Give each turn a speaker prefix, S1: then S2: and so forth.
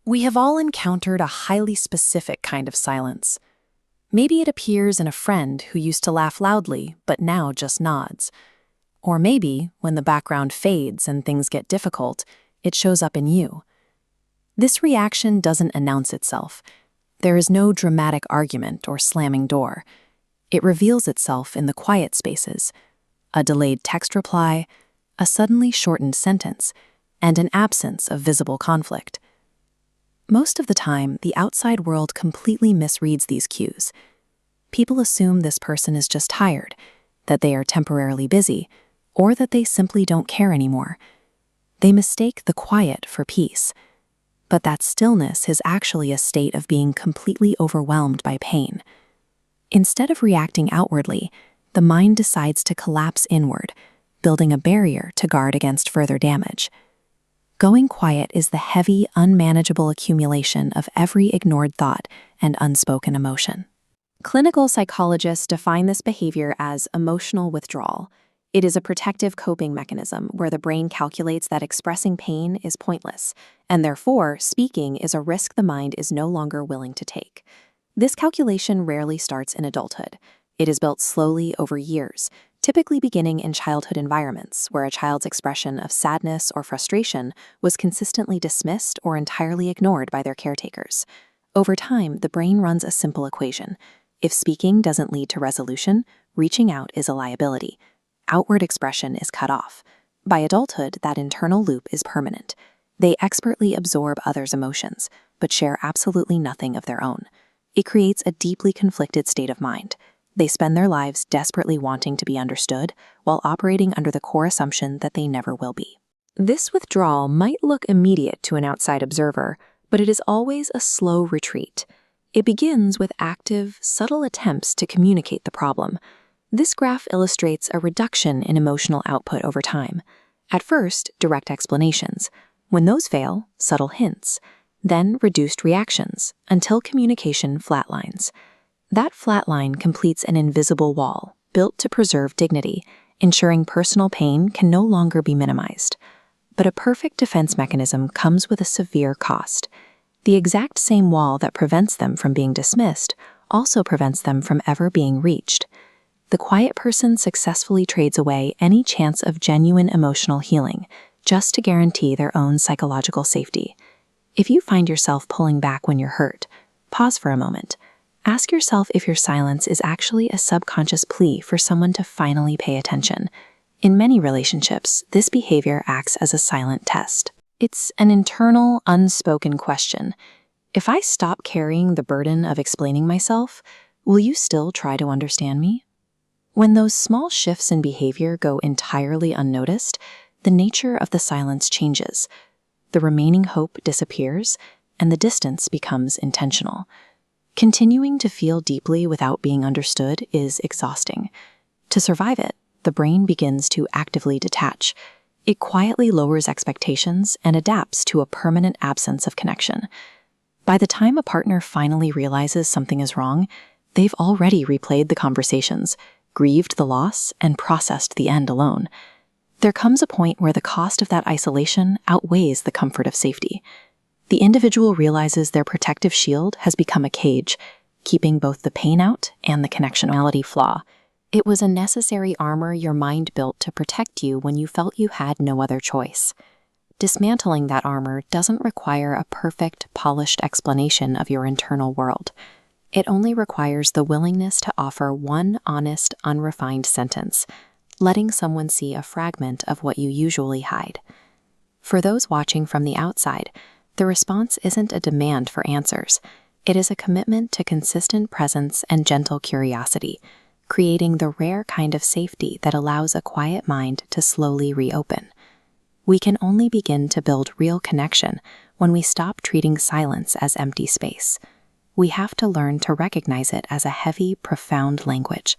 S1: We have all encountered a highly specific kind of silence. Maybe it appears in a friend who used to laugh loudly but now just nods. Or maybe, when the background fades and things get difficult, it shows up in you. This reaction doesn't announce itself. There is no dramatic argument or slamming door. It reveals itself in the quiet spaces: a delayed text reply, a suddenly shortened sentence, and an absence of visible conflict. Most of the time, the outside world completely misreads these cues. People assume this person is just tired, that they are temporarily busy, or that they simply don't care anymore. They mistake the quiet for peace. But that stillness is actually a state of being completely overwhelmed by pain. Instead of reacting outwardly, the mind decides to collapse inward, building a barrier to guard against further damage. Going quiet is the heavy, unmanageable accumulation of every ignored thought and unspoken emotion. Clinical psychologists define this behavior as emotional withdrawal. It is a protective coping mechanism where the brain calculates that expressing pain is pointless, and therefore speaking is a risk the mind is no longer willing to take. This calculation rarely starts in adulthood. It is built slowly over years, typically beginning in childhood environments where a child's expression of sadness or frustration was consistently dismissed or entirely ignored by their caretakers. Over time, the brain runs a simple equation. If speaking doesn't lead to resolution, reaching out is a liability. Outward expression is cut off. By adulthood, that internal loop is permanent. They expertly absorb others' emotions, but share absolutely nothing of their own. It creates a deeply conflicted state of mind. They spend their lives desperately wanting to be understood while operating under the core assumption that they never will be. This withdrawal might look immediate to an outside observer, but it is always a slow retreat. It begins with active, subtle attempts to communicate the problem. This graph illustrates a reduction in emotional output over time. At first, direct explanations. When those fail, subtle hints. Then reduced reactions, until communication flatlines. That flatline completes an invisible wall, built to preserve dignity, ensuring personal pain can no longer be minimized. But a perfect defense mechanism comes with a severe cost. The exact same wall that prevents them from being dismissed also prevents them from ever being reached. The quiet person successfully trades away any chance of genuine emotional healing, just to guarantee their own psychological safety. If you find yourself pulling back when you're hurt, pause for a moment. Ask yourself if your silence is actually a subconscious plea for someone to finally pay attention. In many relationships, this behavior acts as a silent test. It's an internal, unspoken question. If I stop carrying the burden of explaining myself, will you still try to understand me? When those small shifts in behavior go entirely unnoticed, the nature of the silence changes. The remaining hope disappears, and the distance becomes intentional. Continuing to feel deeply without being understood is exhausting. To survive it, the brain begins to actively detach. It quietly lowers expectations and adapts to a permanent absence of connection. By the time a partner finally realizes something is wrong, they've already replayed the conversations, grieved the loss, and processed the end alone. There comes a point where the cost of that isolation outweighs the comfort of safety. The individual realizes their protective shield has become a cage, keeping both the pain out and the connectionality flaw. It was a necessary armor your mind built to protect you when you felt you had no other choice. Dismantling that armor doesn't require a perfect, polished explanation of your internal world. It only requires the willingness to offer one honest, unrefined sentence, letting someone see a fragment of what you usually hide. For those watching from the outside, the response isn't a demand for answers. It is a commitment to consistent presence and gentle curiosity, creating the rare kind of safety that allows a quiet mind to slowly reopen. We can only begin to build real connection when we stop treating silence as empty space. We have to learn to recognize it as a heavy, profound language,